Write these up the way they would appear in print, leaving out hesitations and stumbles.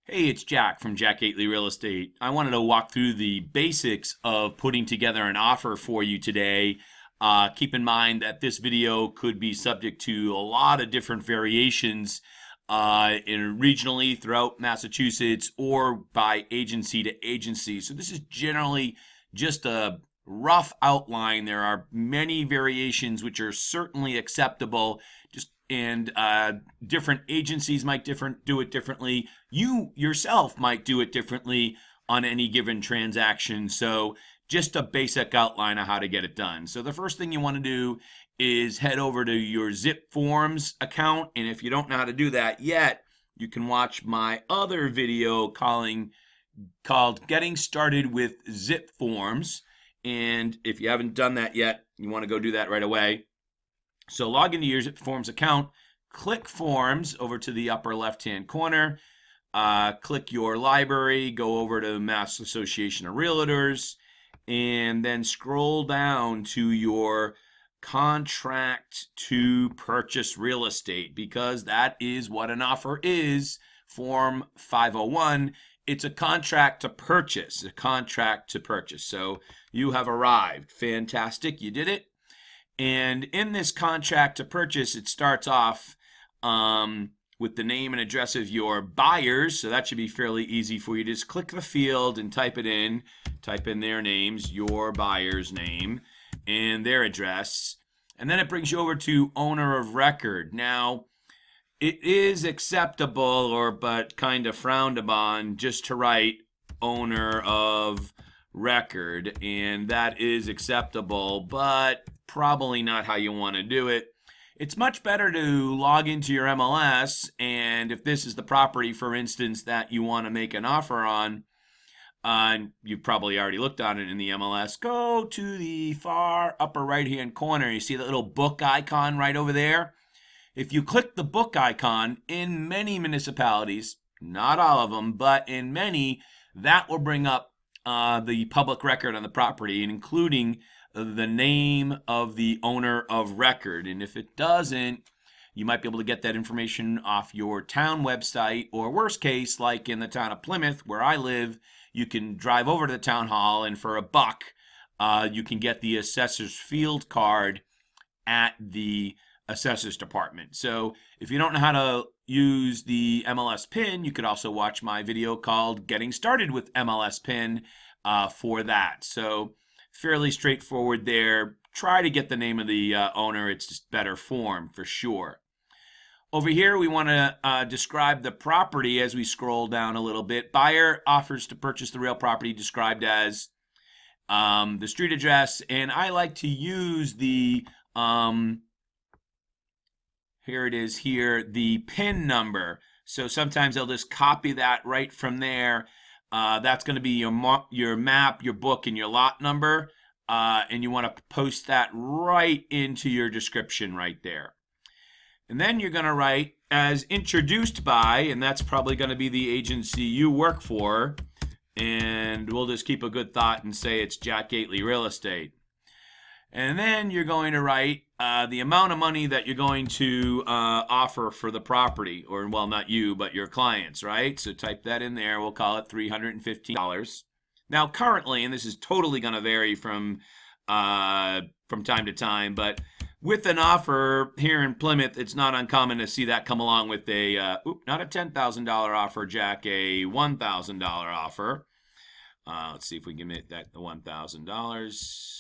Hey, it's Jack from Jack Gately Real Estate. I wanted to walk through the basics of putting together an offer for you today. Keep in mind that this video could be subject to a lot of different variations regionally throughout Massachusetts or by agency to agency. So this is generally just a rough outline. There are many variations which are certainly acceptable. And different agencies might do it differently. You yourself might do it differently on any given transaction. So just a basic outline of how to get it done. So the first thing you want to do is head over to your ZipForms account. And if you don't know how to do that yet, you can watch my other video called Getting Started with ZipForms. And if you haven't done that yet, you want to go do that right away. So log into your ZipForms account, click Forms over to the upper left-hand corner, click your library, go over to Mass Association of Realtors, and then scroll down to your contract to purchase real estate, because that is what an offer is. Form 501, it's a contract to purchase, So you have arrived. Fantastic, you did it. And in this contract to purchase, it starts off with the name and address of your buyers. So that should be fairly easy for you. Just click the field and type in their names, your buyer's name, and their address. And then it brings you over to owner of record. Now, it is acceptable but kind of frowned upon just to write owner of record, and that is acceptable, but probably not how you want to do it. It's much better to log into your MLS, and if this is the property, for instance, that you want to make an offer on, you've probably already looked on it in the MLS, go to the far upper right-hand corner. You see that little book icon right over there? If you click the book icon, in many municipalities, not all of them, but in many, that will bring up the public record on the property, and including the name of the owner of record. And if it doesn't, you might be able to get that information off your town website, or worst case, like in the town of Plymouth, where I live, you can drive over to the town hall, and for $1, you can get the assessor's field card at the assessor's department. So if you don't know how to use the MLS PIN, you could also watch my video called Getting Started with MLS PIN for that. So fairly straightforward there. Try to get the name of the owner. It's just better form for sure. Over here, we want to describe the property as we scroll down a little bit. Buyer offers to purchase the real property described as the street address, and I like to use the here it is here, the PIN number. So sometimes they'll just copy that right from there. That's going to be your map, your book, and your lot number. And you want to post that right into your description right there. And then you're going to write as introduced by, and that's probably going to be the agency you work for. And we'll just keep a good thought and say it's Jack Gately Real Estate. And then you're going to write the amount of money that you're going to offer for the property, or, well, not you, but your clients, right? So type that in there. We'll call it $315. Now, currently, and this is totally going to vary from time to time, but with an offer here in Plymouth, it's not uncommon to see that come along with a, not a $10,000 offer, Jack, a $1,000 offer. Let's see if we can make that the $1,000.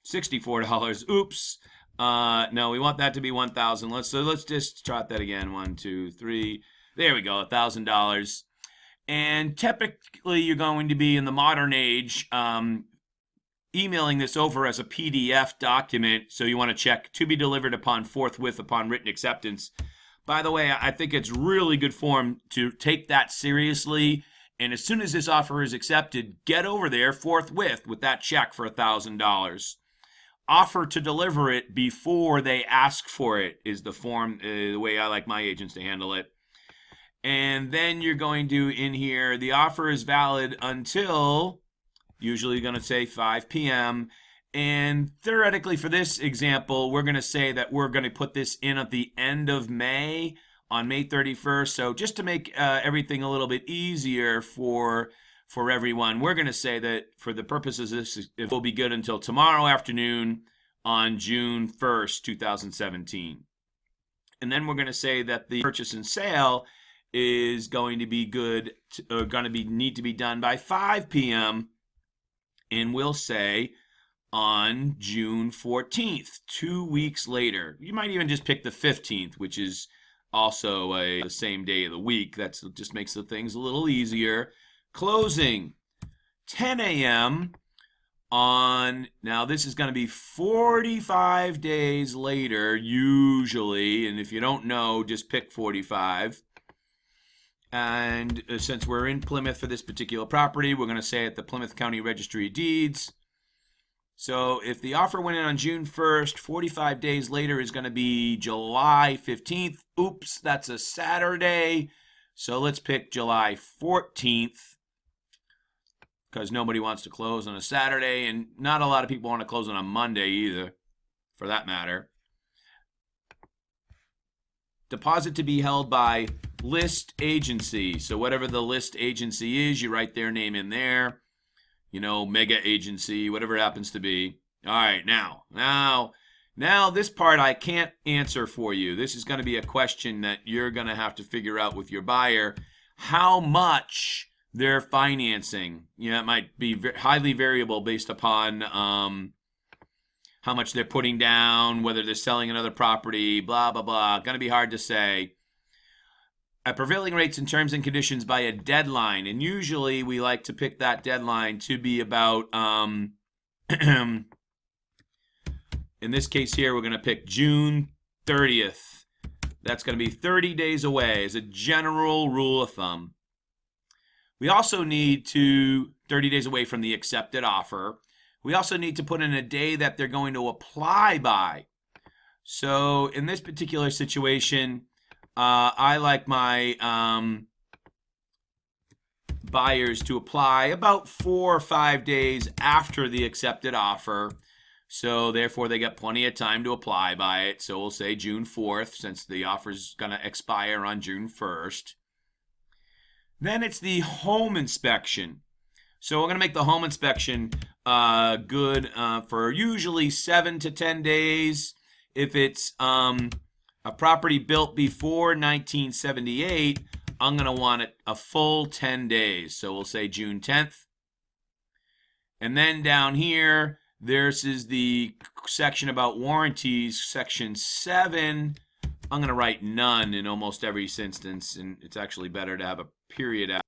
$64. Oops. No, we want that to be $1,000. Let's just try that again. 1, 2, 3. There we go. $1,000. And typically, you're going to be in the modern age emailing this over as a PDF document. So you want to check to be delivered forthwith upon written acceptance. By the way, I think it's really good form to take that seriously. And as soon as this offer is accepted, get over there forthwith with that check for $1,000. Offer to deliver it before they ask for it is the form, the way I like my agents to handle it. And then you're going to, in here, the offer is valid until, usually going to say 5 p.m., And theoretically, for this example, we're going to say that we're going to put this in at the end of May, on May 31st. So just to make everything a little bit easier for everyone, we're going to say that for the purposes of this, it will be good until tomorrow afternoon on June 1st, 2017. And then we're going to say that the purchase and sale is going to be good, need to be done by 5 p.m. And we'll say on June 14th, 2 weeks later. You might even just pick the 15th, which is also the same day of the week. That just makes the things a little easier. Closing, 10 a.m. on, now this is going to be 45 days later, usually, and if you don't know, just pick 45. And since we're in Plymouth for this particular property, we're going to say at the Plymouth County Registry of Deeds. So if the offer went in on June 1st, 45 days later is going to be July 15th. Oops, that's a Saturday. So let's pick July 14th because nobody wants to close on a Saturday, and not a lot of people want to close on a Monday either, for that matter. Deposit to be held by list agency. So whatever the list agency is, you write their name in there. You know, mega agency, whatever it happens to be. All right, now this part I can't answer for you. This is going to be a question that you're going to have to figure out with your buyer, how much they're financing. You know, it might be highly variable based upon how much they're putting down, whether they're selling another property, blah, blah, blah. Going to be hard to say. At prevailing rates and terms and conditions by a deadline, and usually we like to pick that deadline to be about, in this case here, we're going to pick June 30th. That's going to be 30 days away as a general rule of thumb. We also need 30 days away from the accepted offer. We also need to put in a day that they're going to apply by. So in this particular situation, I like my buyers to apply about 4 or 5 days after the accepted offer. So therefore, they get plenty of time to apply by it. So we'll say June 4th, since the offer is going to expire on June 1st. Then it's the home inspection. So we're going to make the home inspection good for usually 7 to 10 days. If it's a property built before 1978, I'm going to want it a full 10 days. So we'll say June 10th. And then down here, this is the section about warranties, section 7. I'm going to write none in almost every instance, and it's actually better to have a period out.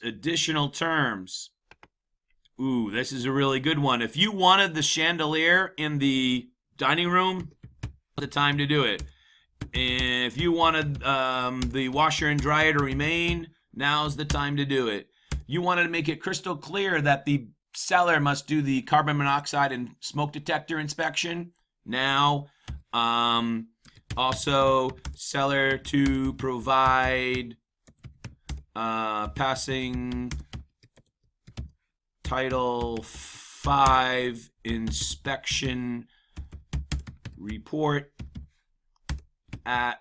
Additional terms. Ooh, this is a really good one. If you wanted the chandelier in the dining room, the time to do it. And if you wanted the washer and dryer to remain, now's the time to do it. You wanted to make it crystal clear that the seller must do the carbon monoxide and smoke detector inspection. Now, also seller to provide passing Title 5 inspection report at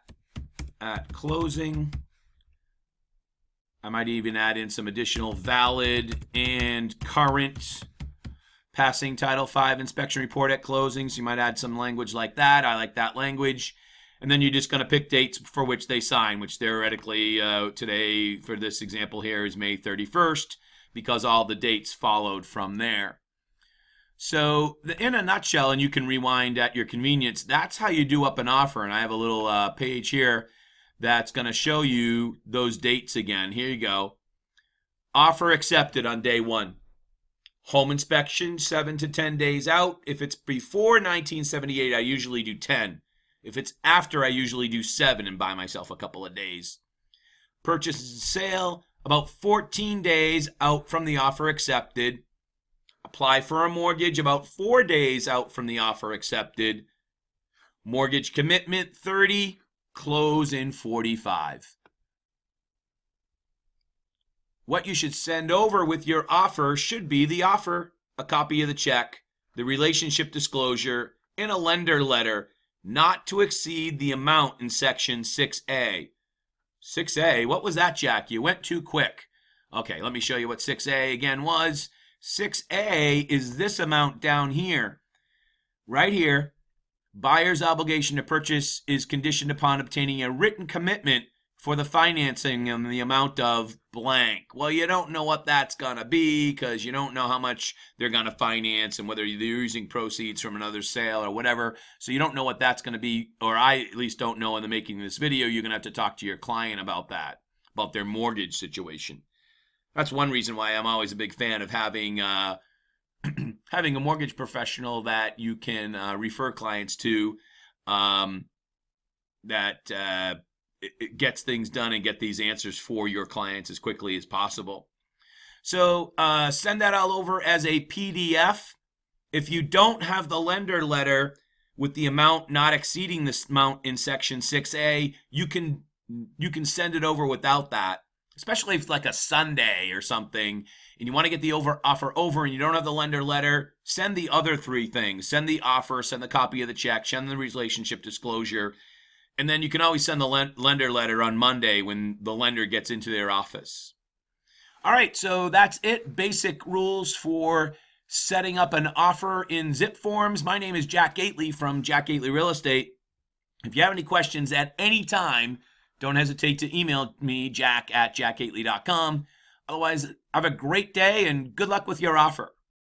closing. I might even add in some additional valid and current passing Title 5 inspection report at closing. So you might add some language like that. I like that language. And then you're just going to pick dates for which they sign, which theoretically today for this example here is May 31st because all the dates followed from there. So in a nutshell, and you can rewind at your convenience, that's how you do up an offer. And I have a little page here that's going to show you those dates again. Here you go. Offer accepted on day 1. Home inspection 7 to 10 days out. If it's before 1978, I usually do 10. If it's after, I usually do 7 and buy myself a couple of days. Purchase and sale, about 14 days out from the offer accepted. Apply for a mortgage about 4 days out from the offer accepted. Mortgage commitment 30, close in 45. What you should send over with your offer should be the offer. a copy of the check, the relationship disclosure, and a lender letter not to exceed the amount in section 6A. 6A, what was that, Jack? You went too quick. Okay, let me show you what 6A again was. 6A is this amount down here, right here. Buyer's obligation to purchase is conditioned upon obtaining a written commitment for the financing in the amount of blank. Well, you don't know what that's going to be because you don't know how much they're going to finance and whether they're using proceeds from another sale or whatever. So you don't know what that's going to be, or I at least don't know in the making of this video. You're going to have to talk to your client about that, about their mortgage situation. That's one reason why I'm always a big fan of having having a mortgage professional that you can refer clients to that it gets things done and get these answers for your clients as quickly as possible. So send that all over as a PDF. If you don't have the lender letter with the amount not exceeding this amount in section 6A, you can send it over without that. Especially if it's like a Sunday or something and you want to get the offer over and you don't have the lender letter, send the other three things. Send the offer, send the copy of the check, send the relationship disclosure, and then you can always send the lender letter on Monday when the lender gets into their office. All right, so that's it. Basic rules for setting up an offer in ZipForms. My name is Jack Gately from Jack Gately Real Estate. If you have any questions at any time, don't hesitate to email me, jack@jackgately.com. Otherwise, have a great day and good luck with your offer.